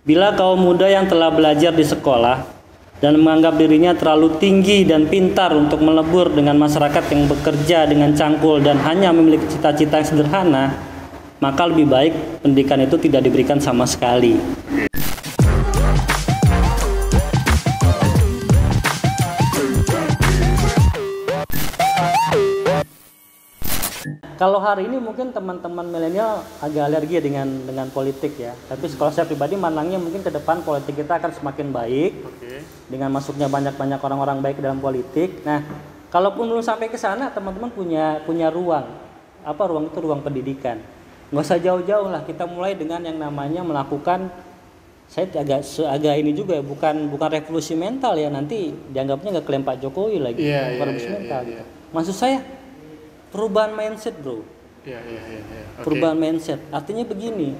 Bila kaum muda yang telah belajar di sekolah dan menganggap dirinya terlalu tinggi dan pintar untuk melebur dengan masyarakat yang bekerja dengan cangkul dan hanya memiliki cita-cita yang sederhana, maka lebih baik pendidikan itu tidak diberikan sama sekali. Kalau hari ini mungkin teman-teman milenial agak alergi dengan politik ya. Tapi kalau saya pribadi mandangnya mungkin ke depan politik kita akan semakin baik. Dengan masuknya banyak-banyak orang-orang baik dalam politik. Nah, kalaupun belum sampai ke sana, teman-teman punya ruang. Apa ruang itu? Ruang pendidikan. Nggak usah jauh-jauh lah. Kita mulai dengan yang namanya melakukan, saya agak ini juga ya, bukan revolusi mental ya. Nanti dianggapnya nggak klaim Pak Jokowi lagi. Revolusi mental gitu. Maksud saya perubahan mindset, bro. Okay. Perubahan mindset. Artinya begini,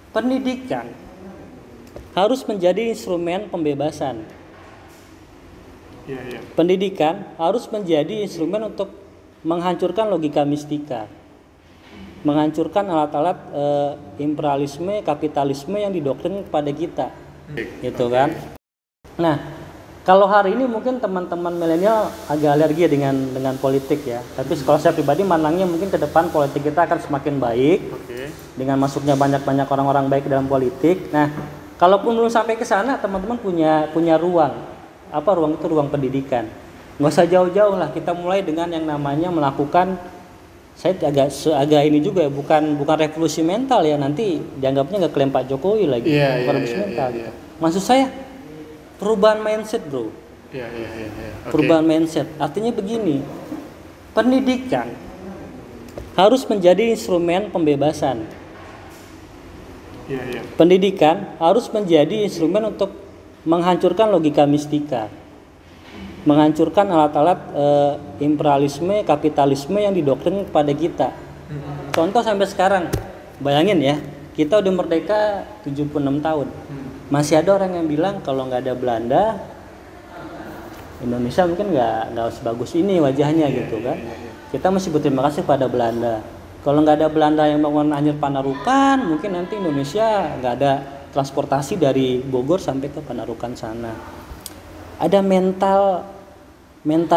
pendidikan harus menjadi instrumen pembebasan. Pendidikan harus menjadi instrumen untuk menghancurkan logika mistika, menghancurkan alat-alat imperialisme, kapitalisme yang didoktrin kepada kita, gitu kan? Nah, kalau hari ini mungkin teman-teman milenial agak alergi dengan politik ya. Tapi kalau saya pribadi mandangnya mungkin ke depan politik kita akan semakin baik. Dengan masuknya banyak-banyak orang-orang baik dalam politik. Nah, kalaupun belum sampai ke sana, teman-teman punya ruang. Apa ruang itu? Ruang pendidikan. Nggak usah jauh-jauh lah. Kita mulai dengan yang namanya melakukan, saya agak ini juga ya, bukan revolusi mental ya. Nanti dianggapnya nggak klaim Pak Jokowi lagi. Revolusi mental gitu. Maksud saya perubahan mindset, bro. Perubahan mindset. Artinya begini, pendidikan harus menjadi instrumen pembebasan. Pendidikan harus menjadi instrumen untuk menghancurkan logika mistika, menghancurkan alat-alat imperialisme, kapitalisme yang didoktrin kepada kita. Contoh sampai sekarang, bayangin ya, kita udah merdeka 76 tahun. Masih ada orang yang bilang kalau nggak ada Belanda, Indonesia mungkin nggak sebagus ini wajahnya gitu kan. Kita mesti berterima kasih pada Belanda. Kalau nggak ada Belanda yang bangun Anyer Panarukan, mungkin nanti Indonesia nggak ada transportasi dari Bogor sampai ke Panarukan sana. Ada mental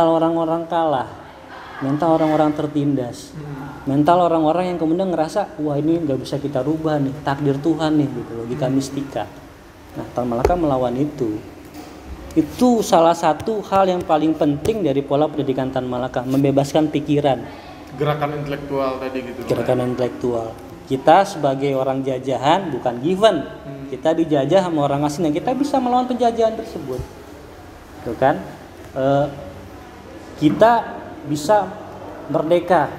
orang-orang kalah, mental orang-orang tertindas, mental orang-orang yang kemudian ngerasa wah ini nggak bisa kita rubah nih, takdir Tuhan nih gitu, logika mistika. Nah, Tan Malaka melawan itu. Itu salah satu hal yang paling penting dari pola pendidikan Tan Malaka, membebaskan pikiran. Gerakan intelektual tadi gitu. Gerakan intelektual. Kita sebagai orang jajahan bukan given. Kita dijajah sama orang asing dan kita bisa melawan penjajahan tersebut. Tuh kan? Kita bisa merdeka.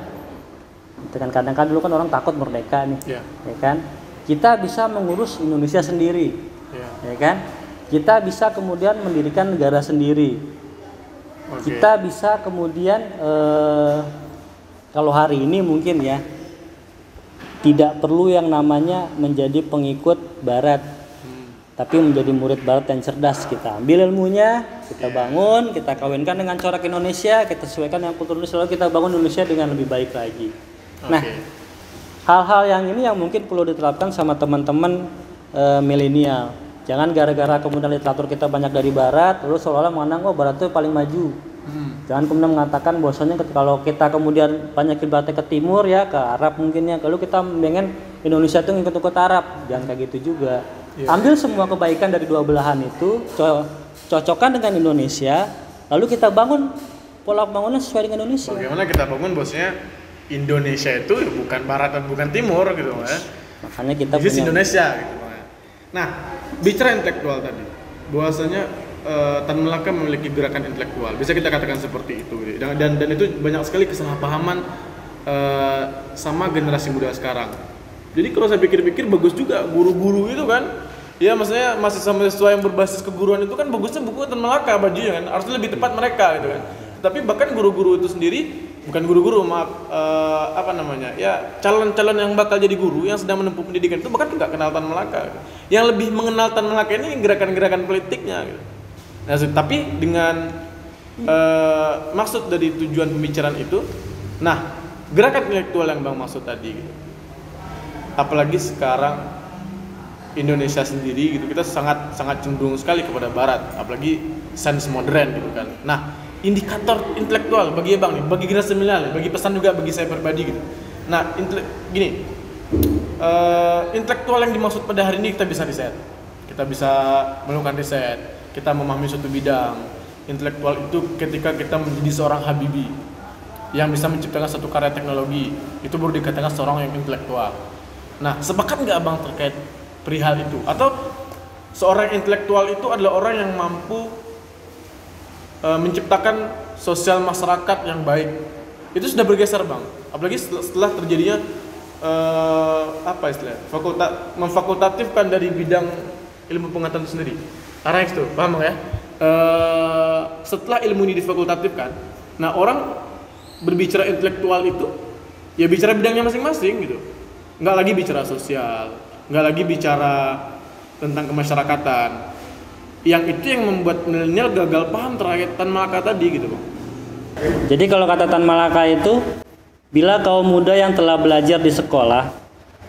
Dengan kadang-kadang dulu kan orang takut merdeka nih. Ya kan? Kita bisa mengurus Indonesia sendiri. Ya kan? Kita bisa kemudian mendirikan negara sendiri. Kita bisa kemudian kalau hari ini mungkin ya tidak perlu yang namanya menjadi pengikut Barat, tapi menjadi murid Barat yang cerdas. Kita ambil ilmunya, kita bangun, kita kawinkan dengan corak Indonesia, kita sesuaikan dengan kultur Indonesia, lalu kita bangun Indonesia dengan lebih baik lagi. Nah, hal-hal yang ini yang mungkin perlu diterapkan sama teman-teman milenial. Jangan gara-gara kemudian literatur kita banyak dari Barat, lalu seolah-olah memandang Barat itu paling maju. Jangan kemudian mengatakan bahwasanya kalau kita kemudian banyak kiblatnya ke timur ya, ke Arab mungkin ya, lalu kita pengen Indonesia itu ngikut-ngikut Arab. Jangan kayak gitu juga. Ambil semua kebaikan dari dua belahan itu, cocokkan dengan Indonesia, lalu kita bangun pola pembangunan sesuai dengan Indonesia. Bagaimana kita bangun bahwasanya Indonesia itu bukan Barat dan bukan Timur gitu ya. Makanya kita punya Indonesia gitu. Nah, bicara intelektual tadi, bahwasanya Tan Malaka memiliki gerakan intelektual, bisa kita katakan seperti itu. Dan itu banyak sekali kesalahpahaman sama generasi muda sekarang. Jadi kalau saya pikir-pikir bagus juga guru-guru itu kan, ya maksudnya mahasiswa yang berbasis keguruan itu kan bagusnya buku Tan Malaka bajunya kan, harusnya lebih tepat mereka gitu kan. Tapi bahkan guru-guru itu sendiri, bukan guru-guru calon-calon yang bakal jadi guru yang sedang menempuh pendidikan itu bahkan nggak kenal Tan Malaka. Yang lebih mengenal Tan Malaka ini gerakan-gerakan politiknya gitu. Nah, tapi dengan maksud dari tujuan pembicaraan itu, nah gerakan intelektual yang Bang maksud tadi gitu. Apalagi sekarang Indonesia sendiri gitu, kita sangat cenderung sekali kepada Barat, apalagi sains modern gitu kan. Nah, indikator intelektual bagi Abang nih, bagi generasi milenial, bagi pesan juga bagi saya pribadi gitu. Nah, intelektual yang dimaksud pada hari ini kita bisa riset, kita bisa melakukan riset, kita memahami suatu bidang. Intelektual itu ketika kita menjadi seorang Habibie yang bisa menciptakan satu karya teknologi, itu baru dikatakan seorang yang intelektual. Nah, sepakat nggak Abang terkait perihal itu? Atau seorang intelektual itu adalah orang yang mampu menciptakan sosial masyarakat yang baik? Itu sudah bergeser Bang, apalagi setelah terjadinya memfakultatifkan dari bidang ilmu pengetahuan itu sendiri. Arah itu, paham Bang ya? Setelah ilmu ini difakultatifkan, nah orang berbicara intelektual itu ya bicara bidangnya masing-masing gitu. Nggak lagi bicara sosial, nggak lagi bicara tentang kemasyarakatan. Yang itu yang membuat milenial gagal paham terkait Tan Malaka tadi gitu Bang. Jadi kalau kata Tan Malaka itu, bila kaum muda yang telah belajar di sekolah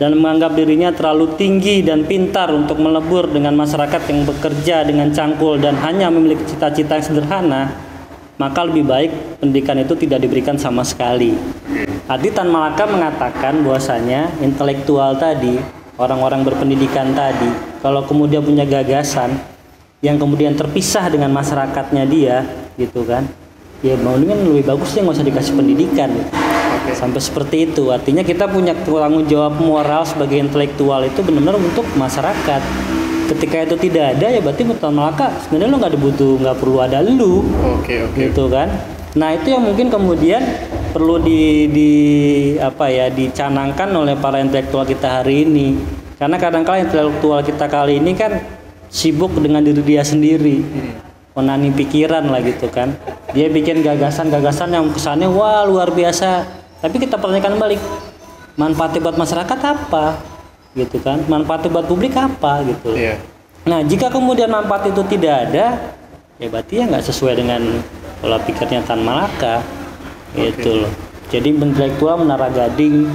dan menganggap dirinya terlalu tinggi dan pintar untuk melebur dengan masyarakat yang bekerja dengan cangkul dan hanya memiliki cita-cita yang sederhana, maka lebih baik pendidikan itu tidak diberikan sama sekali. Arti Tan Malaka mengatakan bahwasanya intelektual tadi, orang-orang berpendidikan tadi, kalau kemudian punya gagasan yang kemudian terpisah dengan masyarakatnya dia, gitu kan, ya mendingan lebih bagus dia nggak usah dikasih pendidikan. Sampai seperti itu. Artinya kita punya tanggung jawab moral sebagai intelektual itu benar-benar untuk masyarakat. Ketika itu tidak ada, ya berarti Tan Malaka sebenarnya lo nggak perlu ada lu. Gitu kan. Nah, itu yang mungkin kemudian perlu dicanangkan oleh para intelektual kita hari ini. Karena kadang-kala intelektual kita kali ini kan sibuk dengan diri dia sendiri. Menani pikiran lah gitu kan. Dia bikin gagasan-gagasan yang kesannya wah luar biasa. Tapi kita pertanyakan balik, manfaatnya buat masyarakat apa? Gitu kan? Manfaatnya buat publik apa gitu. Yeah. Nah, jika kemudian manfaat itu tidak ada, ya berarti ya nggak sesuai dengan pola pikirnya Tan Malaka. Gitu loh. Jadi intelektual menara gading.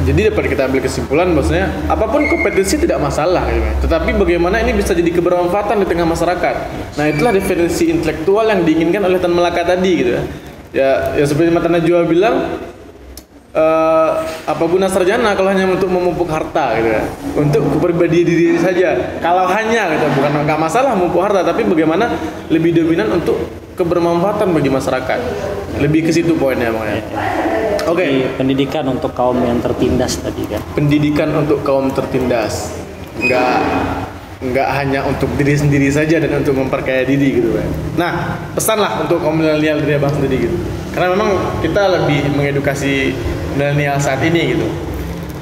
Jadi dapat kita ambil kesimpulan maksudnya apapun kompetisi tidak masalah gitu. Tetapi bagaimana ini bisa jadi kebermanfaatan di tengah masyarakat. Nah, itulah definisi intelektual yang diinginkan oleh Tan Malaka tadi gitu. Ya seperti Mata Najwa bilang, apa guna sarjana kalau hanya untuk memupuk harta gitu ya. Untuk kepribadian diri saja. Kalau hanya gitu, bukan nggak masalah memupuk harta, tapi bagaimana lebih dominan untuk kebermanfaatan bagi masyarakat. Lebih ke situ poinnya Bang ya. Oke. Pendidikan untuk kaum yang tertindas tadi kan. Pendidikan untuk kaum tertindas. Nggak hanya untuk diri sendiri saja dan untuk memperkaya diri gitu kan. Nah, pesanlah untuk kaum milenial dari Abang sendiri gitu. Karena memang kita lebih mengedukasi milenial saat ini gitu.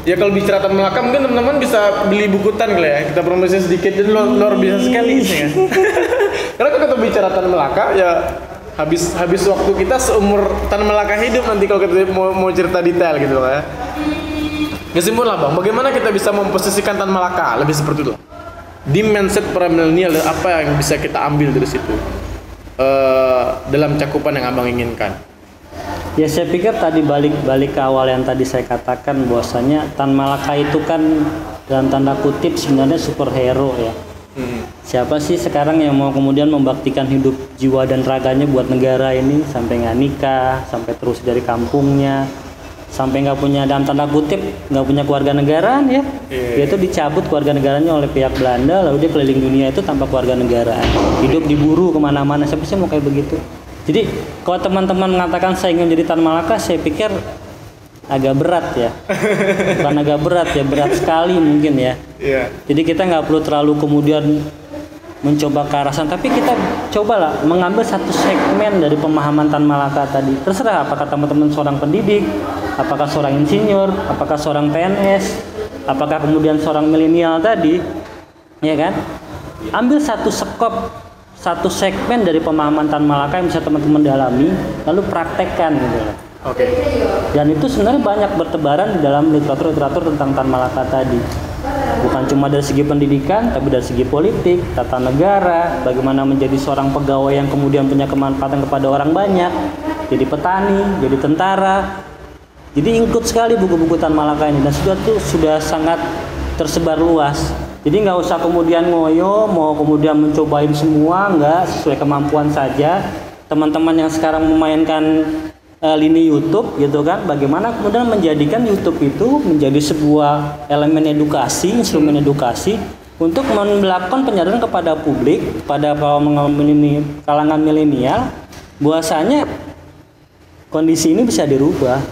Ya kalau bicara Tan Malaka mungkin teman-teman bisa beli buku Tan kali ya. Kita promosi sedikit dan luar biasa sekali sih kan. Karena kalau kita bicara Tan Malaka ya habis waktu kita seumur Tan Malaka hidup nanti kalau kita mau cerita detail gitu ya. Kesimpulan Bang, bagaimana kita bisa memposisikan Tan Malaka lebih seperti itu? Di mindset para milenial apa yang bisa kita ambil dari situ dalam cakupan yang Abang inginkan? Ya saya pikir tadi balik ke awal yang tadi saya katakan bahwasanya Tan Malaka itu kan dalam tanda kutip sebenarnya superhero ya. Siapa sih sekarang yang mau kemudian membaktikan hidup jiwa dan raganya buat negara ini sampai nggak nikah, sampai terus dari kampungnya, sampai nggak punya dalam tanda kutip nggak punya keluarga negaraan ya. Dia itu dicabut keluarga negaranya oleh pihak Belanda, lalu dia keliling dunia itu tanpa keluarga negaraan, hidup diburu kemana-mana. Siapa sih mau kayak begitu? Jadi kalau teman-teman mengatakan saya ingin jadi Tan Malaka, saya pikir agak berat ya. Bukan agak berat ya, berat sekali mungkin ya. Jadi kita nggak perlu terlalu kemudian mencoba ke arah sana, tapi kita cobalah mengambil satu segmen dari pemahaman Tan Malaka tadi. Terserah apakah teman-teman seorang pendidik, apakah seorang insinyur, apakah seorang PNS, apakah kemudian seorang milenial tadi, ya kan? Ambil satu skop, satu segmen dari pemahaman Tan Malaka yang bisa teman-teman dalami, lalu praktekkan gitu. Oke. Dan itu sebenarnya banyak bertebaran di dalam literatur tentang Tan Malaka tadi. Bukan cuma dari segi pendidikan, tapi dari segi politik, tata negara, bagaimana menjadi seorang pegawai yang kemudian punya kemanfaatan kepada orang banyak, jadi petani, jadi tentara, Jadi include sekali buku-buku Tan Malaka ini dan sudah sangat tersebar luas. Jadi nggak usah kemudian ngoyo, mau kemudian mencobain semua, nggak, sesuai kemampuan saja. Teman-teman yang sekarang memainkan lini YouTube gitu kan, bagaimana kemudian menjadikan YouTube itu menjadi sebuah elemen edukasi, instrumen edukasi untuk melakukan penyadaran kepada publik, kepada kalangan milenial, bahwasanya kondisi ini bisa dirubah.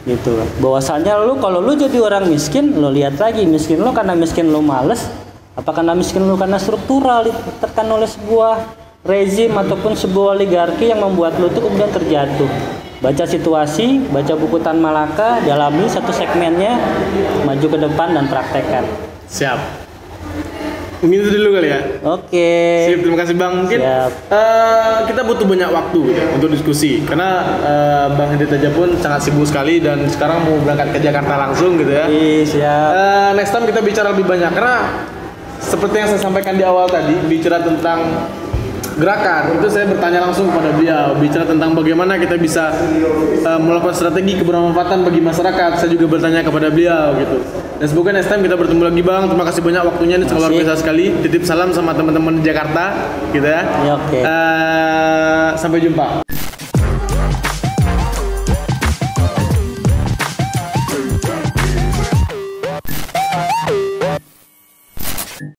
Gitu. Bahwasanya kalau lu jadi orang miskin, lu lihat lagi, miskin lu karena miskin lu males, apa karena miskin lu karena struktural ditekan oleh sebuah rezim ataupun sebuah oligarki yang membuat lu tuh kemudian terjatuh. Baca situasi, baca buku Tan Malaka, dalami satu segmennya, maju ke depan dan praktekkan. Siap. Mungkin itu dulu kali ya. Oke. Sip, terima kasih Bang. Mungkin kita butuh banyak waktu gitu ya, untuk diskusi karena Bang Hendrit aja pun sangat sibuk sekali dan sekarang mau berangkat ke Jakarta langsung gitu ya. Siap. Next time kita bicara lebih banyak karena seperti yang saya sampaikan di awal tadi, bicara tentang gerakan itu saya bertanya langsung kepada beliau, bicara tentang bagaimana kita bisa melakukan strategi kebermanfaatan bagi masyarakat. Saya juga bertanya kepada beliau gitu. Dan semoga next time kita bertemu lagi Bang. Terima kasih banyak waktunya, ini luar biasa sekali. Titip salam sama teman-teman di Jakarta gitu ya. Oke. Sampai jumpa.